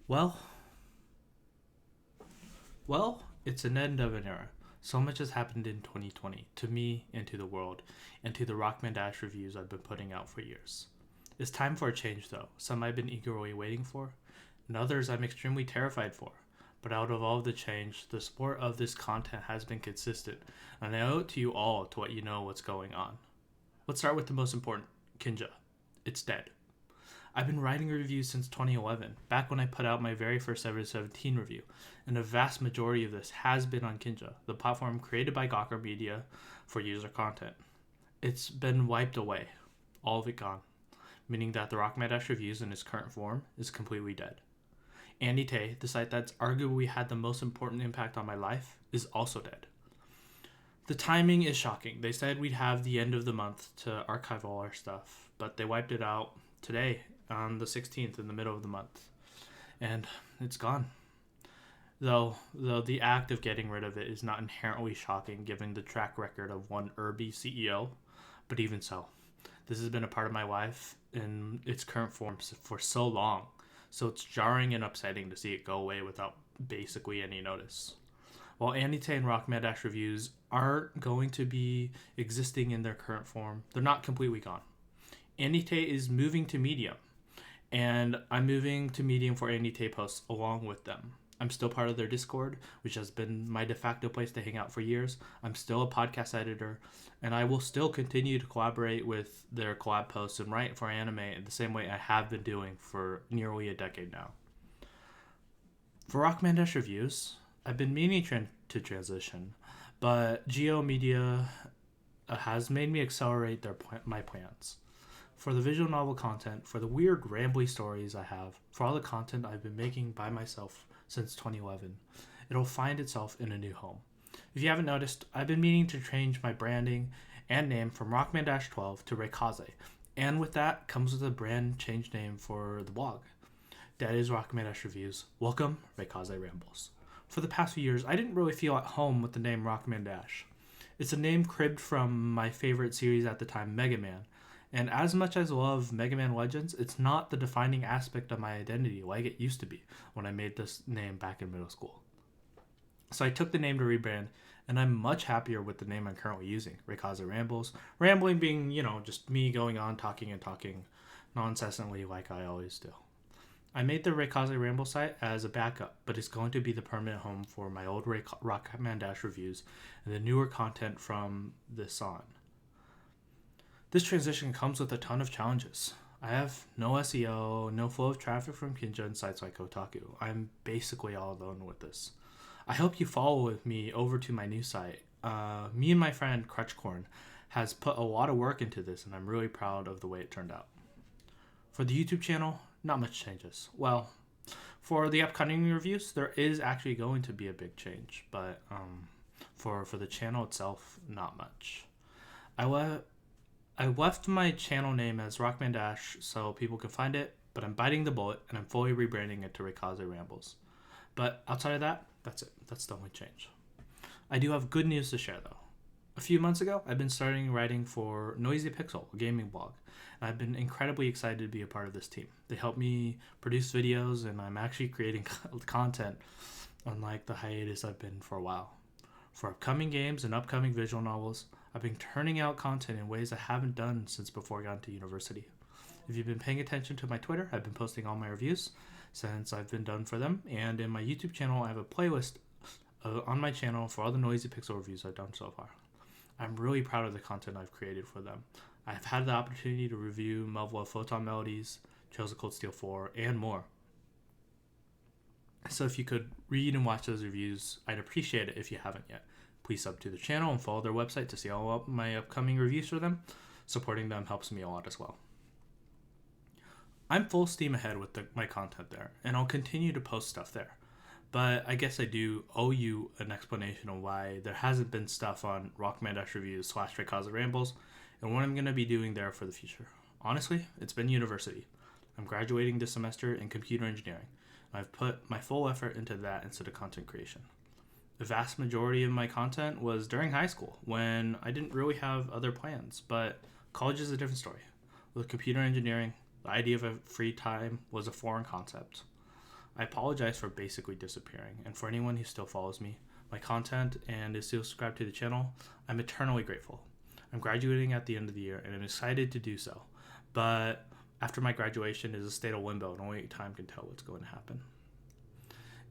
Well, it's an end of an era. So much has happened in 2020 to me and to the world, and to the RockmanDash reviews I've been putting out for years. It's time for a change, though. Some I've been eagerly waiting for, and others I'm extremely terrified for. But out of all of the change, the support of this content has been consistent, and I owe it to you all to let you know what's going on. Let's start with the most important, Kinja. It's dead. I've been writing reviews since 2011, back when I put out my very first ever 17 review, and the vast majority of this has been on Kinja, the platform created by Gawker Media for user content. It's been wiped away, all of it gone, meaning that the RockmanDash reviews in its current form is completely dead. AndyT, the site that's arguably had the most important impact on my life, is also dead. The timing is shocking. They said we'd have the end of the month to archive all our stuff, but they wiped it out today on the 16th in the middle of the month. And it's gone. Though the act of getting rid of it is not inherently shocking given the track record of one Irby CEO, but even so, this has been a part of my life in its current form for so long, so it's jarring and upsetting to see it go away without basically any notice. While AndyT and RockmanDash reviews aren't going to be existing in their current form, they're not completely gone. AndyT is moving to Medium, and I'm moving to Medium for AndyT posts along with them. I'm still part of their Discord, which has been my de facto place to hang out for years. I'm still a podcast editor, and I will still continue to collaborate with their collab posts and write for anime in the same way I have been doing for nearly a decade now. For RockmanDash reviews, I've been meaning to transition, but Geo Media has made me accelerate my plans. For the visual novel content, for the weird rambly stories I have, for all the content I've been making by myself since 2011, it'll find itself in a new home. If you haven't noticed, I've been meaning to change my branding and name from RockmanDash 12 to Raykaze, and with that comes with a brand change name for the blog. That is RockmanDash Reviews. Welcome, Raykaze Rambles. For the past few years, I didn't really feel at home with the name RockmanDash. It's a name cribbed from my favorite series at the time, Mega Man. And as much as I love Mega Man Legends, it's not the defining aspect of my identity like it used to be when I made this name back in middle school. So I took the name to rebrand, and I'm much happier with the name I'm currently using, Raykaze Rambles. Rambling being, just me going on talking non-incessantly like I always do. I made the Raykaze Ramble site as a backup, but it's going to be the permanent home for my old RockmanDash reviews and the newer content from this on. This transition comes with a ton of challenges. I have no SEO, no flow of traffic from Kinja and sites like Kotaku. I'm basically all alone with this. I hope you follow with me over to my new site. Me and my friend Crutchcorn has put a lot of work into this, and I'm really proud of the way it turned out. For the YouTube channel, not much changes. Well, for the upcoming reviews, there is actually going to be a big change, but for the channel itself, not much. I left my channel name as RockmanDash so people can find it, but I'm biting the bullet and I'm fully rebranding it to Raykaze Rambles. But outside of that, that's it. That's the only change. I do have good news to share though. A few months ago, I've been starting writing for Noisy Pixel, a gaming blog, and I've been incredibly excited to be a part of this team. They help me produce videos, and I'm actually creating content, unlike the hiatus I've been for a while. For upcoming games and upcoming visual novels, I've been turning out content in ways I haven't done since before I got into university. If you've been paying attention to my Twitter, I've been posting all my reviews since I've been done for them, and in my YouTube channel, I have a playlist on my channel for all the Noisy Pixel reviews I've done so far. I'm really proud of the content I've created for them. I've had the opportunity to review Melville Photon Melodies, Trails of Cold Steel 4, and more. So if you could read and watch those reviews, I'd appreciate it if you haven't yet. Please sub to the channel and follow their website to see all of my upcoming reviews for them. Supporting them helps me a lot as well. I'm full steam ahead with my content there, and I'll continue to post stuff there. But I guess I do owe you an explanation of why there hasn't been stuff on RockmanDash Reviews / Raykaze Rambles and what I'm going to be doing there for the future. Honestly, it's been university. I'm graduating this semester in computer engineering. I've put my full effort into that instead of content creation. The vast majority of my content was during high school when I didn't really have other plans, but college is a different story. With computer engineering, the idea of a free time was a foreign concept. I apologize for basically disappearing, and for anyone who still follows me, my content, and is still subscribed to the channel, I'm eternally grateful. I'm graduating at the end of the year, and I'm excited to do so, but after my graduation is a state of limbo, and only time can tell what's going to happen.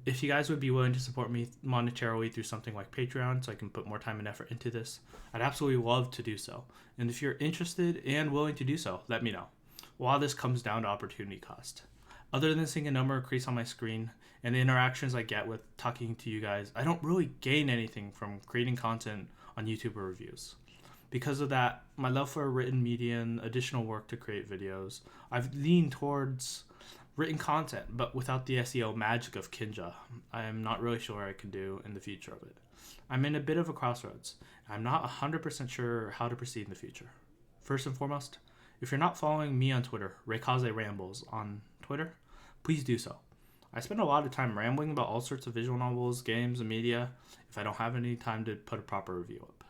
If you guys would be willing to support me monetarily through something like Patreon so I can put more time and effort into this, I'd absolutely love to do so. And if you're interested and willing to do so, let me know. A lot of this comes down to opportunity cost. Other than seeing a number increase on my screen and the interactions I get with talking to you guys, I don't really gain anything from creating content on YouTube or reviews. Because of that, my love for written media and additional work to create videos, I've leaned towards written content, but without the SEO magic of Kinja. I am not really sure what I can do in the future of it. I'm in a bit of a crossroads. I'm not 100% sure how to proceed in the future. First and foremost, if you're not following me on Twitter, Raykaze Rambles on Twitter, please do so. I spend a lot of time rambling about all sorts of visual novels, games, and media if I don't have any time to put a proper review up.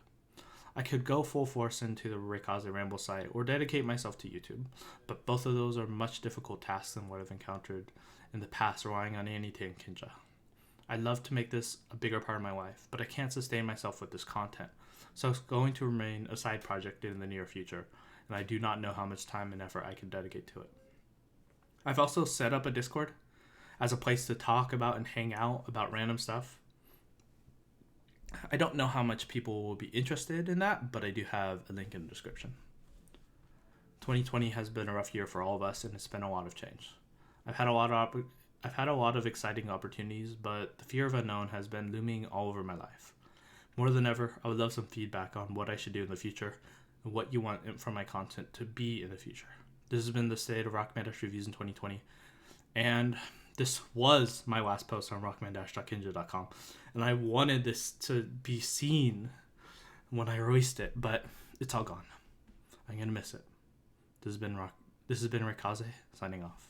I could go full force into the Raykaze Ramble site or dedicate myself to YouTube, but both of those are much difficult tasks than what I've encountered in the past relying on AndyT and Kinja. I'd love to make this a bigger part of my life, but I can't sustain myself with this content, so it's going to remain a side project in the near future, and I do not know how much time and effort I can dedicate to it. I've also set up a Discord as a place to talk about and hang out about random stuff. I don't know how much people will be interested in that, but I do have a link in the description. 2020 has been a rough year for all of us, and it's been a lot of change. I've had a lot of exciting opportunities, but the fear of unknown has been looming all over my life. More than ever, I would love some feedback on what I should do in the future and what you want from my content to be in the future. This has been the state of RockmanDash reviews in 2020, and this was my last post on RockmanDash.kinja.com, and I wanted this to be seen when I released it, but it's all gone. I'm gonna miss it. This has been Raykaze signing off.